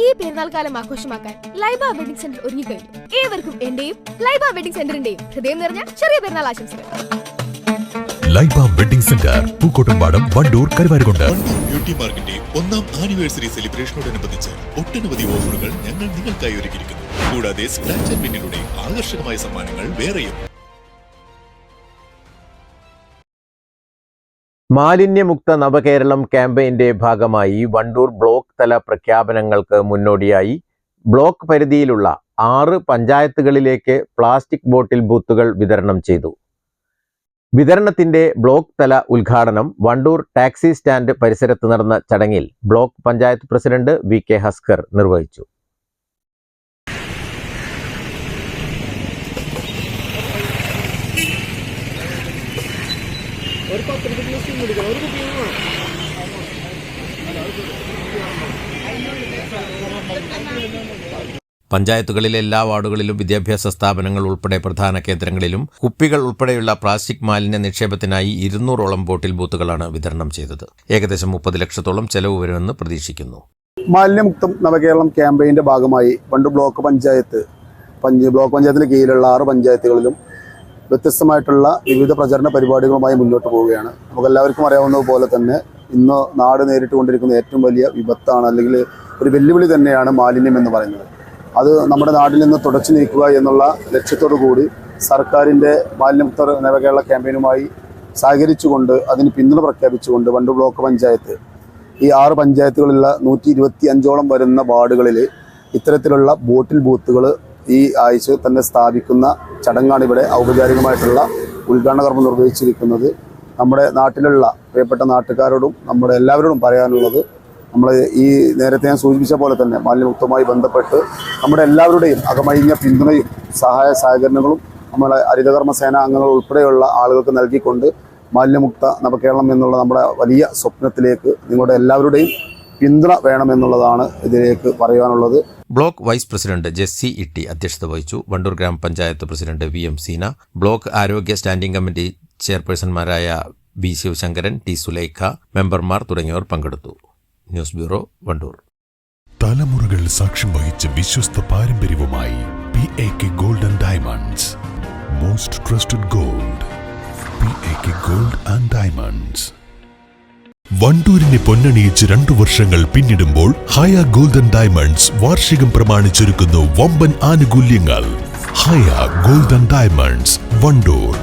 ഈ പെരുന്നാൾക്കാലം ആഘോഷമാക്കാൻ Laiba wedding centre ഒരുങ്ങിക്കഴിഞ്ഞു. ഏവർക്കും എന്റെയും ലൈബ വെഡിംഗ് സെന്ററിന്റെയും ഹൃദയം നിറഞ്ഞ ചെറിയ പെരുന്നാൾ ആശംസകൾ. Laiba wedding centre, Pookkottumpadam, Wandoor, Karuvarakundu. Beauty മാർക്കിന്റെ 1ാം ആനിവേഴ്സറി സെലിബ്രേഷനോടനുബന്ധിച്ച് ഒട്ടനവധി ഓഫറുകൾ ഞങ്ങൾ നിങ്ങൾക്കായി ഒരുക്കിയിരിക്കുന്നു. കൂടാതെ സ്ക്രാച്ച് ആൻഡ് വിന്നിലൂടെ ആകർഷകമായ സമ്മാനങ്ങൾ വേറെയും. മാലിന്യമുക്ത നവകേരളം ക്യാമ്പയിന്റെ ഭാഗമായി വണ്ടൂർ ബ്ലോക്ക് തല പ്രഖ്യാപനങ്ങൾക്ക് മുന്നോടിയായി ബ്ലോക്ക് പരിധിയിലുള്ള 6 പഞ്ചായത്തുകളിലേക്ക് പ്ലാസ്റ്റിക് ബോട്ടിൽ ബൂത്തുകൾ വിതരണം ചെയ്തു. വിതരണത്തിന്റെ ബ്ലോക്ക് തല ഉദ്ഘാടനം വണ്ടൂർ ടാക്സി സ്റ്റാൻഡ് പരിസരത്ത് നടന്ന ചടങ്ങിൽ block panchayat president VK Haskar നിർവഹിച്ചു. പഞ്ചായത്തുകളിലെ എല്ലാ വാർഡുകളിലും വിദ്യാഭ്യാസ സ്ഥാപനങ്ങൾ ഉൾപ്പെടെ പ്രധാന കേന്ദ്രങ്ങളിലും കുപ്പികൾ ഉൾപ്പെടെയുള്ള പ്ലാസ്റ്റിക് മാലിന്യ നിക്ഷേപത്തിനായി 200ഓളം ബോട്ടിൽ ബൂത്തുകളാണ് വിതരണം ചെയ്തത്. ഏകദേശം 30 ലക്ഷത്തോളം ചെലവ് വരുമെന്ന് പ്രതീക്ഷിക്കുന്നു. മാലിന്യമുക്തം നവകേരളം ക്യാമ്പയിന്റെ ഭാഗമായി വണ്ടൂർ ബ്ലോക്ക് പഞ്ചായത്തിന് കീഴിലുള്ള 6 പഞ്ചായത്തുകളിലും വ്യത്യസ്തമായിട്ടുള്ള വിവിധ പ്രചരണ പരിപാടികളുമായി മുന്നോട്ട് പോവുകയാണ്. നമുക്കെല്ലാവർക്കും അറിയാവുന്നതുപോലെ തന്നെ ഇന്ന് നാട് നേരിട്ടുകൊണ്ടിരിക്കുന്ന ഏറ്റവും വലിയ വിപത്താണ്, അല്ലെങ്കിൽ ഒരു വെല്ലുവിളി തന്നെയാണ് മാലിന്യം എന്ന് പറയുന്നത്. അത് നമ്മുടെ നാട്ടിൽ നിന്ന് തുടച്ചു നീക്കുക എന്നുള്ള ലക്ഷ്യത്തോടു കൂടി സർക്കാരിൻ്റെ മാലിന്യമുക്ത നവകേരള ക്യാമ്പയിനുമായി സഹകരിച്ചുകൊണ്ട് അതിന് പിന്തുണ പ്രഖ്യാപിച്ചുകൊണ്ട് വണ്ടൂർ ബ്ലോക്ക് പഞ്ചായത്ത് ഈ 6 പഞ്ചായത്തുകളിലുള്ള 125ഓളം വരുന്ന വാർഡുകളിൽ ഇത്തരത്തിലുള്ള ബോട്ടിൽ ബൂത്തുകൾ ഈ ആഴ്ച തന്നെ സ്ഥാപിക്കുന്ന ചടങ്ങാണ് ഇവിടെ ഔപചാരികമായിട്ടുള്ള ഉദ്ഘാടന കർമ്മം നിർവഹിച്ചിരിക്കുന്നത്. നമ്മുടെ നാട്ടിലുള്ള പ്രിയപ്പെട്ട നാട്ടുകാരോടും നമ്മുടെ എല്ലാവരോടും പറയാനുള്ളത്, നമ്മൾ ഈ നേരത്തെ ഞാൻ സൂചിപ്പിച്ച പോലെ തന്നെ മാലിന്യമുക്തവുമായി ബന്ധപ്പെട്ട് നമ്മുടെ എല്ലാവരുടെയും അകമഴിഞ്ഞ പിന്തുണയും സഹായ സഹകരണങ്ങളും നമ്മളെ ഹരിതകർമ്മ സേന അംഗങ്ങൾ ഉൾപ്പെടെയുള്ള ആളുകൾക്ക് നൽകിക്കൊണ്ട് മാലിന്യമുക്ത നവകേരളം എന്നുള്ള നമ്മുടെ വലിയ സ്വപ്നത്തിലേക്ക് നിങ്ങളുടെ എല്ലാവരുടെയും പിന്തുണ വേണമെന്നുള്ളതാണ് ഇതിലേക്ക് പറയാനുള്ളത്. Block vice president Jessy Itty അധ്യക്ഷത വഹിച്ചു. വണ്ടൂർ ഗ്രാമപഞ്ചായത്ത് പ്രസിഡന്റ് VM സീന, ബ്ലോക്ക് ആരോഗ്യ സ്റ്റാൻഡിംഗ് കമ്മിറ്റി ചെയർപേഴ്സൺമാരായ B ശിവശങ്കരൻ, T സുലൈഖ, മെമ്പർമാർ തുടങ്ങിയവർ പങ്കെടുത്തു. News bureau, Wandoor. തലമുറകൾ സാക്ഷ്യം വഹിച്ച വിശ്വസ്ത പാരമ്പര്യവുമായി PAK gold and diamonds. Most trusted gold, PAK gold and diamonds. വണ്ടൂരിനെ പൊന്നണിയിച്ച് 2 വർഷങ്ങൾ പിന്നിടുമ്പോൾ ഹയ ഗോൾഡൻ ഡയമണ്ട്സ് വാർഷികം പ്രമാണിച്ചൊരുക്കുന്നു വമ്പൻ ആനുകൂല്യങ്ങൾ. ഹയ ഗോൾഡൻ ഡയമണ്ട്സ്, വണ്ടൂർ.